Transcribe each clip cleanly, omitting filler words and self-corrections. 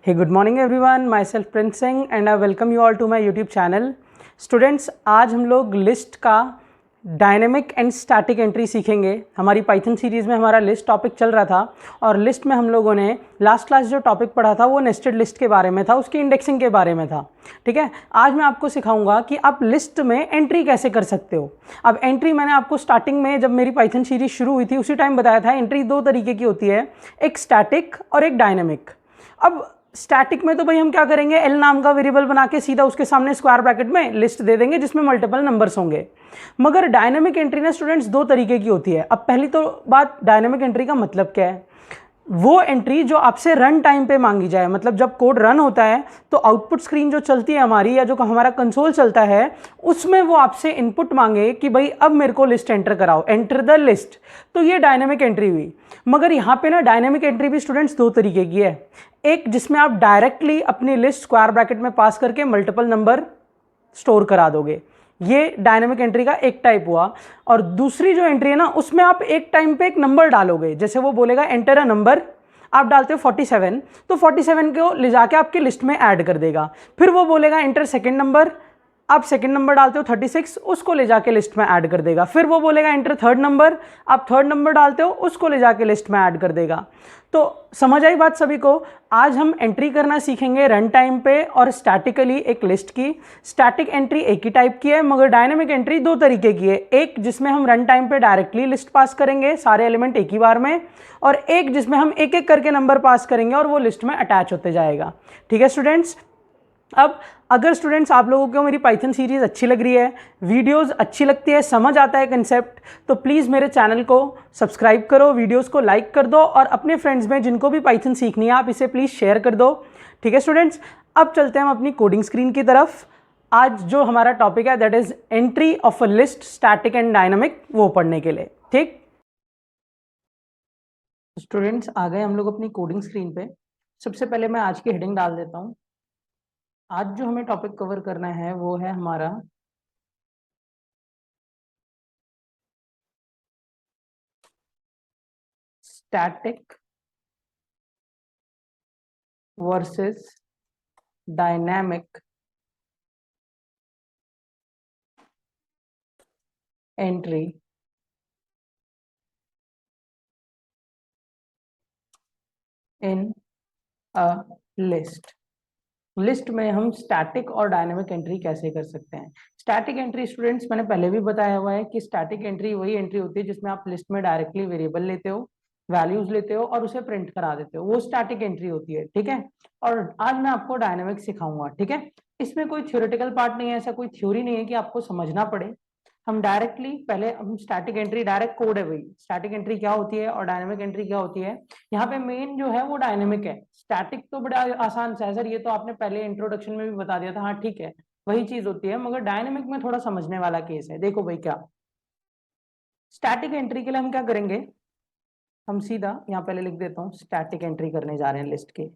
Hey, good morning everyone. Myself Prince Singh and I welcome you all to my YouTube channel. Students, आज हम लोग list का dynamic and static entry सीखेंगे। हमारी Python series में हमारा लिस्ट टॉपिक चल रहा था और लिस्ट में हम लोगों ने लास्ट क्लास जो टॉपिक पढ़ा था वो नेस्टेड लिस्ट के बारे में था, उसकी इंडेक्सिंग के बारे में था। ठीक है, आज मैं आपको सिखाऊंगा कि आप लिस्ट में एंट्री कैसे कर सकते हो। अब एंट्री मैंने आपको स्टार्टिंग में जब मेरी पाइथन सीरीज शुरू हुई थी उसी टाइम बताया था, एंट्री दो तरीके की होती है, एक स्टैटिक और एक डायनेमिक। अब स्टैटिक में तो भाई हम क्या करेंगे, एल नाम का वेरिएबल बना के सीधा उसके सामने स्क्वायर ब्रैकेट में लिस्ट दे देंगे जिसमें मल्टीपल नंबर्स होंगे। मगर डायनेमिक एंट्री ना स्टूडेंट्स दो तरीके की होती है। अब पहली तो बात, डायनेमिक एंट्री का मतलब क्या है? वो एंट्री जो आपसे रन टाइम पे मांगी जाए, मतलब जब कोड रन होता है तो आउटपुट स्क्रीन जो चलती है हमारी, या जो हमारा कंसोल चलता है, उसमें वो आपसे इनपुट मांगे कि भाई अब मेरे को लिस्ट एंटर कराओ, एंटर द लिस्ट। तो ये डायनेमिक एंट्री हुई। मगर यहाँ पे ना डायनेमिक एंट्री भी स्टूडेंट्स दो तरीके की है। एक जिसमें आप डायरेक्टली अपनी लिस्ट स्क्वायर ब्रैकेट में पास करके मल्टीपल नंबर स्टोर करा दोगे, ये डायनेमिक एंट्री का एक टाइप हुआ। और दूसरी जो एंट्री है ना, उसमें आप एक टाइम पे एक नंबर डालोगे। जैसे वो बोलेगा एंटर अ नंबर, आप डालते हो 47, तो 47 को ले जाके आपके लिस्ट में ऐड कर देगा। फिर वो बोलेगा एंटर सेकंड नंबर, आप सेकंड नंबर डालते हो 36, उसको ले जाके लिस्ट में ऐड कर देगा। फिर वो बोलेगा एंटर थर्ड नंबर, आप थर्ड नंबर डालते हो, उसको ले जाके लिस्ट में ऐड कर देगा। तो समझ आई बात सभी को? आज हम एंट्री करना सीखेंगे रन टाइम पे और स्टैटिकली एक लिस्ट की। स्टैटिक एंट्री एक ही टाइप की है, मगर डायनेमिक एंट्री दो तरीके की है। एक जिसमें हम रन टाइम पे डायरेक्टली लिस्ट पास करेंगे, सारे एलिमेंट एक ही बार में, और एक जिसमें हम एक एक करके नंबर पास करेंगे और वो लिस्ट में अटैच होते जाएगा। ठीक है स्टूडेंट्स? अब अगर स्टूडेंट्स आप लोगों को मेरी पाइथन सीरीज़ अच्छी लग रही है, वीडियोस अच्छी लगती है, समझ आता है कंसेप्ट, तो प्लीज़ मेरे चैनल को सब्सक्राइब करो, वीडियोस को लाइक कर दो और अपने फ्रेंड्स में जिनको भी पाइथन सीखनी है आप इसे प्लीज़ शेयर कर दो। ठीक है स्टूडेंट्स, अब चलते हैं हम अपनी कोडिंग स्क्रीन की तरफ। आज जो हमारा टॉपिक है that is entry of a list, static and dynamic, वो पढ़ने के लिए। ठीक स्टूडेंट्स, आ गए हम लोग अपनी कोडिंग स्क्रीन पे। सबसे पहले मैं आज की हेडिंग डाल देता हूँ। आज जो हमें टॉपिक कवर करना है वो है हमारा static versus dynamic entry in a list. List में हम स्टैटिक और डायनामिक एंट्री कैसे कर सकते हैं? स्टैटिक एंट्री स्टूडेंट्स मैंने पहले भी बताया हुआ है कि स्टैटिक एंट्री वही एंट्री होती है जिसमें आप लिस्ट में डायरेक्टली वेरिएबल लेते हो, वैल्यूज लेते हो और उसे प्रिंट करा देते हो, वो स्टैटिक एंट्री होती है। ठीक है, और आज मैं आपको डायनामिक सिखाऊंगा। ठीक है, इसमें कोई थ्योरेटिकल पार्ट नहीं है, ऐसा कोई थ्योरी नहीं है कि आपको समझना पड़े। हम डायरेक्टली पहले हम स्टैटिक एंट्री, डायरेक्ट कोड है भाई, स्टैटिक एंट्री क्या होती है और डायनामिक एंट्री क्या होती है। यहाँ पे मेन जो है वो डायनेमिक है। स्टैटिक तो बड़ा आसान सा है सर, ये तो आपने पहले इंट्रोडक्शन में भी बता दिया था। हाँ ठीक है, वही चीज होती है, मगर डायनेमिक में थोड़ा समझने वाला केस है। देखो भाई, क्या स्टैटिक एंट्री के लिए हम क्या करेंगे, हम सीधा यहाँ पहले लिख देता हूँ, स्टैटिक एंट्री करने जा रहे हैं लिस्ट के।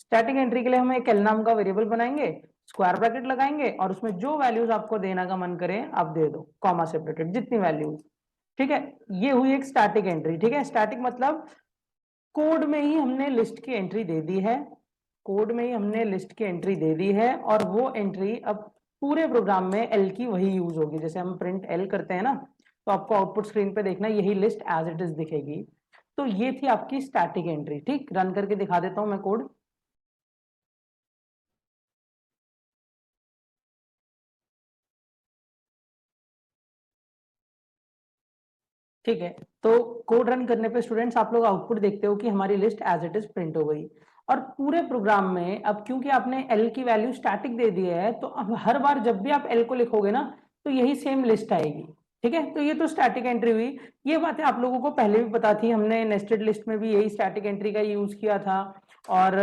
स्टैटिक एंट्री के लिए हम एक एल नाम का वेरिएबल बनाएंगे, स्क्वायर ब्रैकेट लगाएंगे और उसमें जो वैल्यूज आपको देना का मन करे आप दे दो, कॉमा सेपरेटेड जितनी वैल्यूज। ठीक है, ये हुई एक स्टैटिक एंट्री। ठीक है, स्टैटिक मतलब कोड में ही हमने लिस्ट की एंट्री दे दी है, कोड में ही हमने लिस्ट की एंट्री दे दी है और वो एंट्री अब पूरे प्रोग्राम में एल की वही यूज होगी। जैसे हम प्रिंट एल करते हैं ना, तो आपको आउटपुट स्क्रीन पे देखना यही लिस्ट एज इट इज दिखेगी। तो ये थी आपकी स्टैटिक एंट्री। ठीक, रन करके दिखा देता हूं मैं कोड। ठीक है, तो कोड रन करने पे स्टूडेंट्स आप लोग आउटपुट देखते हो कि हमारी list as it is print हो गई। और पूरे प्रोग्राम में अब क्योंकि आपने एल की वैल्यू स्टैटिक दे दी है, तो अब हर बार जब भी आप एल को लिखोगे ना, तो यही सेम लिस्ट आएगी। ठीक है, तो ये तो स्टैटिक एंट्री हुई। ये बातें आप लोगों को पहले भी पता थी, हमने नेस्टेड लिस्ट में भी यही स्टैटिक एंट्री का यूज किया था और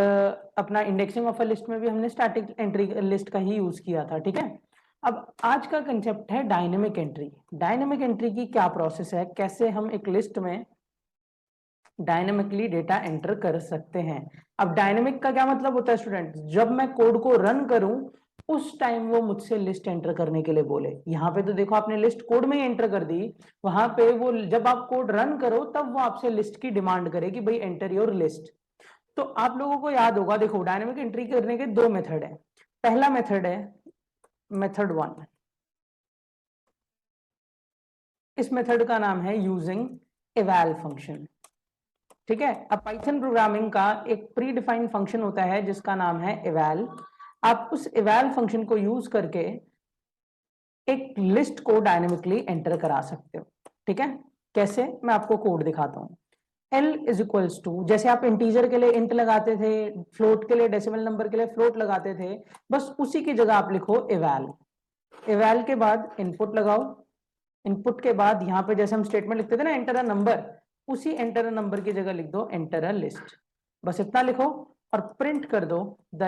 अपना इंडेक्सिंग ऑफ अ लिस्ट में भी हमने स्टैटिक एंट्री लिस्ट का ही यूज किया था। ठीक है, अब आज का कंसेप्ट है डायनेमिक एंट्री। डायनेमिक एंट्री की क्या प्रोसेस है, कैसे हम एक लिस्ट में डायनेमिकली डेटा एंटर कर सकते हैं। अब डायनेमिक का क्या मतलब होता है स्टूडेंट, जब मैं कोड को रन करूं उस टाइम वो मुझसे लिस्ट एंटर करने के लिए बोले। यहाँ पे तो देखो आपने लिस्ट कोड में ही एंटर कर दी, वहां पे वो जब आप कोड रन करो तब वो आपसे लिस्ट की डिमांड करे कि भाई एंटर योर लिस्ट। तो आप लोगों को याद होगा, देखो डायनेमिक एंट्री करने के दो मेथड है। पहला मेथड है मेथड 1, इस मेथड का नाम है यूजिंग eval फंक्शन। ठीक है, अब पाइथन प्रोग्रामिंग का एक प्री डिफाइंड फंक्शन होता है जिसका नाम है eval। आप उस eval फंक्शन को यूज करके एक लिस्ट को डायनेमिकली एंटर करा सकते हो। ठीक है, कैसे, मैं आपको कोड दिखाता हूं। L इज इक्वल्स टू, जैसे आप इंटीजर के लिए इंट लगाते थे, फ्लोट के लिए डेसिमल नंबर के लिए फ्लोट लगाते थे, बस उसी की जगह आप लिखो eval। eval के बाद इनपुट लगाओ, इनपुट के बाद यहाँ पे जैसे हम स्टेटमेंट लिखते थे ना एंटर अ नंबर, उसी एंटर अ नंबर की जगह लिख दो एंटर अ लिस्ट। बस इतना लिखो और प्रिंट कर दो द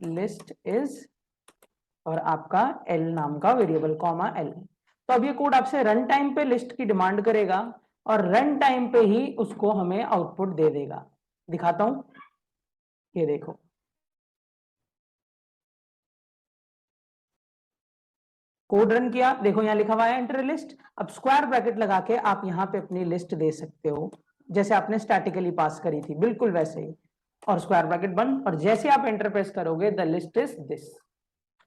लिस्ट इज और आपका एल नाम का वेरिएबल कॉमा एल। तो अब ये कोड आपसे रन टाइम पे लिस्ट की डिमांड करेगा और रन टाइम पे ही उसको हमें आउटपुट दे देगा। दिखाता हूं, ये देखो, कोड रन किया, देखो यहां लिखा हुआ है एंटर लिस्ट। अब स्क्वायर ब्रैकेट लगा के आप यहां पे अपनी लिस्ट दे सकते हो, जैसे आपने स्टैटिकली पास करी थी बिल्कुल वैसे ही, और स्क्वायर ब्रैकेट बंद, और जैसे आप एंटर प्रेस करोगे द लिस्ट इज दिस।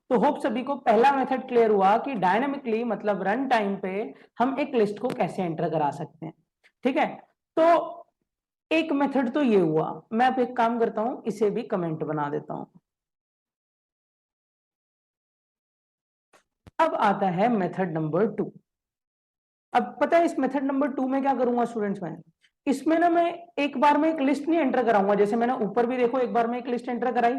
तो होप सभी को पहला मेथड क्लियर हुआ कि डायनामिकली मतलब रन टाइम पे हम एक लिस्ट को कैसे एंटर करा सकते हैं। ठीक है, तो एक मेथड तो ये हुआ, मैं अब एक काम करता हूं, इसे भी कमेंट बना देता हूं। अब आता है मेथड नंबर 2। अब पता है इस मेथड नंबर 2 में क्या करूंगा स्टूडेंट्स, में इसमें ना मैं एक बार में एक लिस्ट नहीं एंटर कराऊंगा, जैसे मैंने ऊपर भी देखो एक बार में एक लिस्ट एंटर कराई,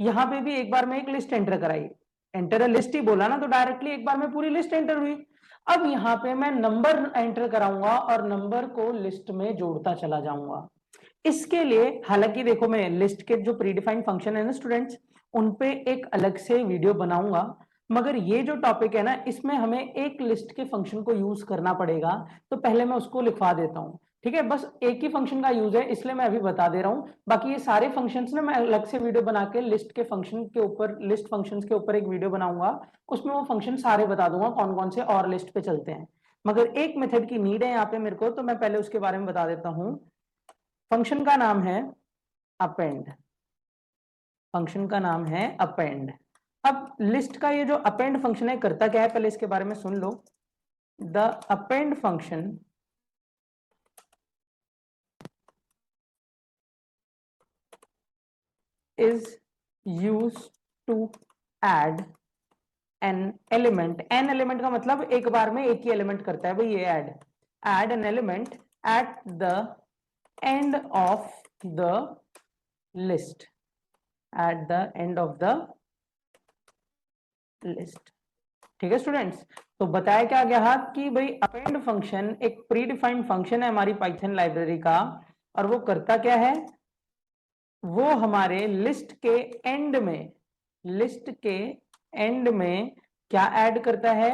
यहां पे भी एक बार में एक लिस्ट एंटर कराई, एंटर अ लिस्ट ही बोला ना, तो डायरेक्टली एक बार में पूरी लिस्ट एंटर हुई। अब यहाँ पे मैं नंबर एंटर कराऊंगा और नंबर को लिस्ट में जोड़ता चला जाऊंगा। इसके लिए हालांकि देखो मैं लिस्ट के जो प्रीडिफाइंड फंक्शन है ना स्टूडेंट्स, उनपे एक अलग से वीडियो बनाऊंगा, मगर ये जो टॉपिक है ना इसमें हमें एक लिस्ट के फंक्शन को यूज करना पड़ेगा, तो पहले मैं उसको लिखवा देता हूं। ठीक है, बस एक ही फंक्शन का यूज है इसलिए मैं अभी बता दे रहा हूं, बाकी ये सारे फंक्शंस ना मैं अलग से वीडियो बना के लिस्ट के फंक्शन के ऊपर, लिस्ट फंक्शंस के ऊपर एक वीडियो बनाऊंगा, उसमें वो फंक्शन सारे बता दूंगा कौन कौन से और लिस्ट पे चलते हैं। मगर एक मेथड की नीड है यहाँ पे मेरे को, तो मैं पहले उसके बारे में बता देता हूं। फंक्शन का नाम है अपेंड, फंक्शन का नाम है अपेंड। अब लिस्ट का ये जो अपेंड फंक्शन है करता क्या है, पहले इसके बारे में सुन लो। The append function is use to add an element, an element का मतलब एक बार में एक ही एलिमेंट करता है भाई ये add an element at the end of the list, at the end of the list. ठीक है स्टूडेंट्स, तो बताया क्या गया कि भाई अपेंड फंक्शन एक प्री डिफाइंड फंक्शन है हमारी पाइथन लाइब्रेरी का, और वो करता क्या है, वो हमारे लिस्ट के एंड में, लिस्ट के एंड में क्या ऐड करता है,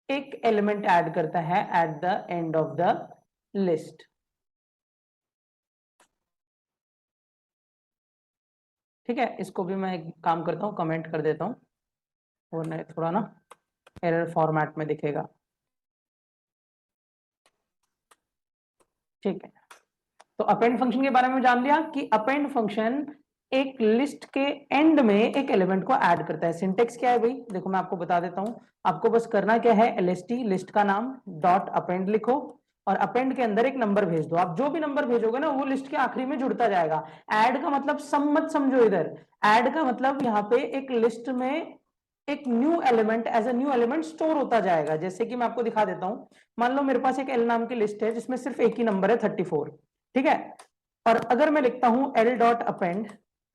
एक एलिमेंट ऐड करता है eight the end of the list. ठीक है, इसको भी मैं एक काम करता हूं, कमेंट कर देता हूं, और थोड़ा ना एरर फॉर्मेट में दिखेगा। ठीक है, तो अपेंड फंक्शन के बारे में जान लिया कि अपेंड फंक्शन एक लिस्ट के एंड में एक एलिमेंट को ऐड करता है। सिंटेक्स क्या है भाई, देखो मैं आपको बता देता हूं, आपको बस करना क्या है, एलएसटी लिस्ट का नाम डॉट अपेंड लिखो, और अपेंड के अंदर एक नंबर भेज दो। आप जो भी नंबर भेजोगे ना वो लिस्ट के आखिरी में जुड़ता जाएगा। ऐड का मतलब सम मत समझो इधर, ऐड का मतलब यहाँ पे एक लिस्ट में एक new element, as a new element store होता जाएगा। जैसे कि मैं आपको दिखा देता हूं, मान लो मेरे पास एक एल नाम की लिस्ट है जिसमें सिर्फ एक ही नंबर है 34। ठीक है, और अगर मैं लिखता हूं एल डॉट अपेंड,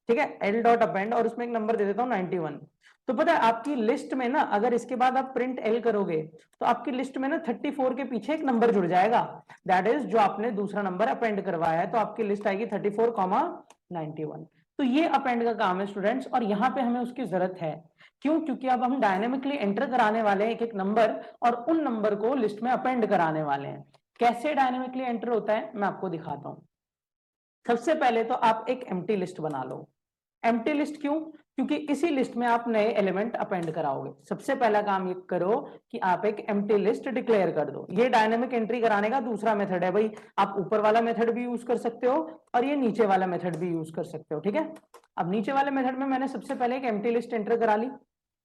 ठीक है, एल डॉट अपेंड, और उसमें एक नंबर दे देता हूं 91, तो पता है आपकी लिस्ट में ना अगर इसके बाद आप प्रिंट एल करोगे तो आपकी लिस्ट में ना 34 के पीछे एक नंबर जुड़ जाएगा, दैट इज जो आपने दूसरा नंबर अपेंड करवाया है, तो आपकी लिस्ट आएगी 34,91। तो ये अपेंड का काम है स्टूडेंट्स, और यहाँ पे हमें उसकी जरूरत है। क्यों, क्योंकि अब हम डायनेमिकली एंटर कराने वाले हैं एक एक नंबर, और उन नंबर को लिस्ट में अपेंड कराने वाले हैं। कैसे डायनेमिकली एंटर होता है मैं आपको दिखाता हूं। सबसे पहले तो आप एक एम्प्टी लिस्ट बना लो। एम्प्टी लिस्ट क्यों? क्योंकि इसी लिस्ट में आप नए एलिमेंट अपेंड कराओगे। सबसे पहला काम ये करो कि आप एक एम्प्टी लिस्ट डिक्लेयर कर दो। ये डायनेमिक एंट्री कराने का दूसरा मेथड है भाई। आप ऊपर वाला मेथड भी यूज कर सकते हो और ये नीचे वाला मेथड भी यूज कर सकते हो, ठीक है। अब नीचे वाले मेथड में मैंने सबसे पहले एक एम्प्टी लिस्ट एंटर करा ली।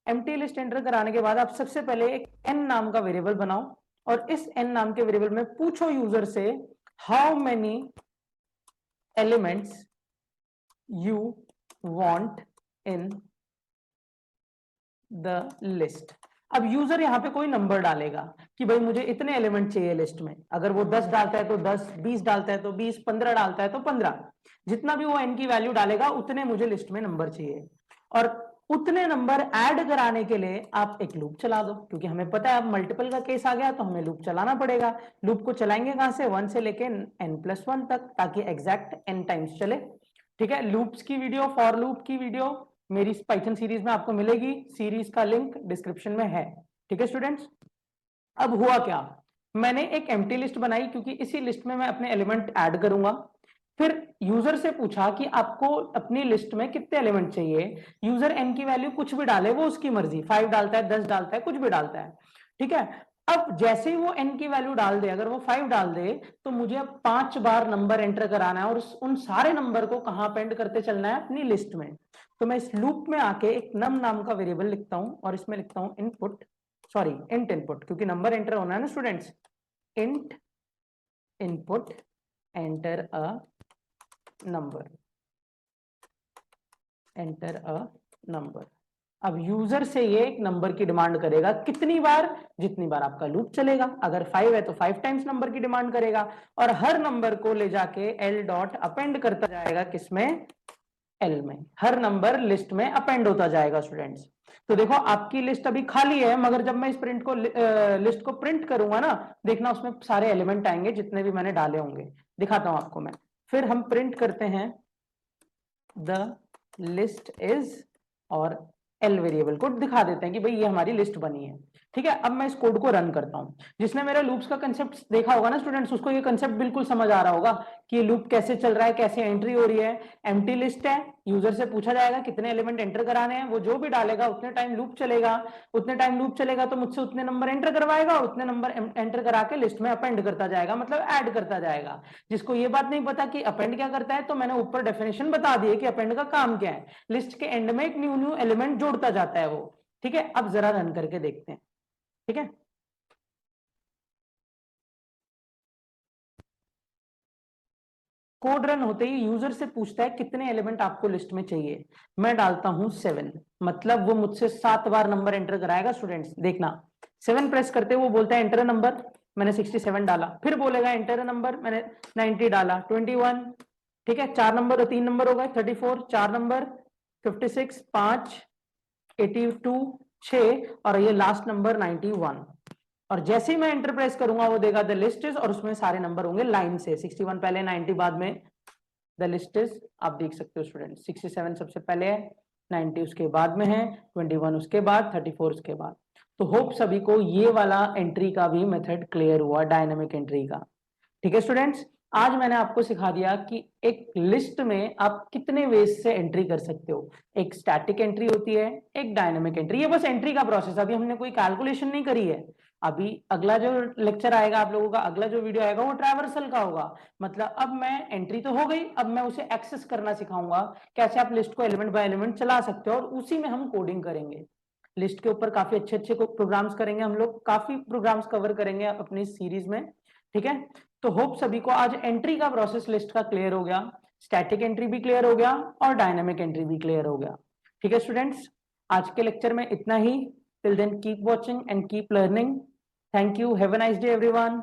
एम्प्टी लिस्ट एंटर कराने के बाद आप सबसे पहले एक n नाम का वेरिएबल बनाओ और इस n नाम के वेरिएबल में पूछो यूजर से how many elements you want in the list। अब यूजर यहां पे कोई नंबर डालेगा कि भाई मुझे इतने एलिमेंट चाहिए लिस्ट में। अगर वो 10 डालता है तो 10, 20 डालता है तो 20, 15 डालता है तो 15, जितना भी वो n की वैल्यू डालेगा उतने मुझे लिस्ट में नंबर चाहिए। और उतने नंबर ऐड कराने के लिए आप एक लूप चला दो, क्योंकि हमें पता है अब मल्टीपल का केस आ गया तो हमें लूप चलाना पड़ेगा। लूप को चलाएंगे कहां से? 1 से लेके n+1 तक, ताकि एग्जैक्ट n टाइम्स चले, ठीक है। लूप्स की वीडियो, फॉर लूप की वीडियो मेरी पाइथन सीरीज में आपको मिलेगी, सीरीज का लिंक डिस्क्रिप्शन में है, ठीक है स्टूडेंट्स। अब हुआ क्या, मैंने एक एम्प्टी लिस्ट बनाई क्योंकि इसी लिस्ट में मैं अपने एलिमेंट ऐड करूंगा। फिर यूजर से पूछा कि आपको अपनी लिस्ट में कितने एलिमेंट चाहिए। यूजर n की वैल्यू कुछ भी डाले, वो उसकी मर्जी, 5 डालता है, 10 डालता है, कुछ भी डालता है, ठीक है। अब जैसे ही वो n की वैल्यू डाल दे, अगर वो 5 डाल दे तो मुझे अब 5 बार नंबर एंटर कराना है और उन सारे नंबर को कहां अपेंड करते चलना है? अपनी लिस्ट में। तो मैं इस लूप में आके एक नम नाम का वेरिएबल लिखता हूं और इसमें लिखता हूं इनपुट, सॉरी इंट इनपुट, क्योंकि नंबर एंटर होना है ना students. Int input enter a number, enter a number. अब यूजर से ये एक नंबर की डिमांड करेगा, कितनी बार? जितनी बार आपका लूप चलेगा। अगर 5 है तो 5 टाइम्स नंबर की डिमांड करेगा और हर नंबर को ले जाके एल डॉट अपेंड करता जाएगा, किसमें? एल में। हर नंबर लिस्ट में अपेंड होता जाएगा स्टूडेंट्स। तो देखो आपकी लिस्ट अभी खाली है, मगर जब मैं इस लिस्ट को प्रिंट करूंगा ना, देखना उसमें सारे एलिमेंट आएंगे जितने भी मैंने डाले होंगे। दिखाता हूं आपको मैं। फिर हम प्रिंट करते हैं द लिस्ट इज, और एल वेरिएबल को दिखा देते हैं कि भाई ये हमारी लिस्ट बनी है, ठीक है। अब मैं इस कोड को रन करता हूं। जिसने मेरा लूप्स का कंसेप्ट देखा होगा ना स्टूडेंट्स, उसको ये कंसेप्ट बिल्कुल समझ आ रहा होगा कि ये लूप कैसे चल रहा है, कैसे एंट्री हो रही है। एम्प्टी लिस्ट है, यूजर से पूछा जाएगा कितने एलिमेंट एंटर कराने हैं, वो जो भी डालेगा उतने टाइम लूप चलेगा। उतने टाइम लूप चलेगा तो मुझसे उतने नंबर एंटर करवाएगा और उतने नंबर एंटर करा के लिस्ट में अपेंड करता जाएगा, मतलब ऐड करता जाएगा। जिसको ये बात नहीं पता कि अपेंड क्या करता है, तो मैंने ऊपर डेफिनेशन बता दी है कि अपेंड का काम क्या है। लिस्ट के एंड में एक न्यू न्यू एलिमेंट जोड़ता जाता है वो, ठीक है। अब जरा रन करके देखते हैं, ठीक है। कोड रन होते ही यूजर से पूछता है कितने एलिमेंट आपको लिस्ट में चाहिए। मैं डालता हूं 7, मतलब वो मुझसे 7 बार नंबर एंटर कराएगा स्टूडेंट्स। देखना 7 प्रेस करते वो बोलता है एंटर नंबर, मैंने 67 डाला। फिर बोलेगा एंटर नंबर, मैंने 90 डाला, 21, ठीक है। 4 नंबर, 3 नंबर हो गए, 34, 4 नंबर, 56, 5, 82, 6 और ये लास्ट नंबर 91। और जैसे ही मैं एंटर प्रेस करूंगा वो देगा द लिस्ट इज, और उसमें सारे नंबर होंगे लाइन से, 61 पहले, 90 बाद में। द लिस्ट इज, आप देख सकते हो स्टूडेंट, 67 सबसे पहले है, 90 उसके बाद में है, 21 उसके बाद, 34 उसके बाद। तो होप सभी को ये वाला एंट्री का भी मेथड क्लियर हुआ, डायनेमिक एंट्री का, ठीक है स्टूडेंट्स। आज मैंने आपको सिखा दिया कि एक लिस्ट में आप कितने वेज से एंट्री कर सकते हो। एक स्टैटिक एंट्री होती है, एक डायनेमिक एंट्री। ये बस एंट्री का प्रोसेस, अभी हमने कोई कैलकुलेशन नहीं करी है। अभी अगला जो लेक्चर आएगा आप लोगों का, अगला जो वीडियो आएगा वो ट्रैवर्सल का होगा। मतलब अब मैं एंट्री तो हो गई, अब मैं उसे एक्सेस करना सिखाऊंगा, कैसे आप लिस्ट को एलिमेंट बाय एलिमेंट चला सकते हो, और उसी में हम कोडिंग करेंगे। लिस्ट के ऊपर काफी अच्छे अच्छे प्रोग्राम्स करेंगे हम लोग, काफी प्रोग्राम्स कवर करेंगे अपनी सीरीज में, ठीक है। तो होप सभी को आज एंट्री का प्रोसेस लिस्ट का क्लियर हो गया, स्टैटिक एंट्री भी क्लियर हो गया और डायनामिक एंट्री भी क्लियर हो गया, ठीक है स्टूडेंट्स। आज के लेक्चर में इतना ही। Till then keep watching and keep learning. Thank you, have a nice day everyone.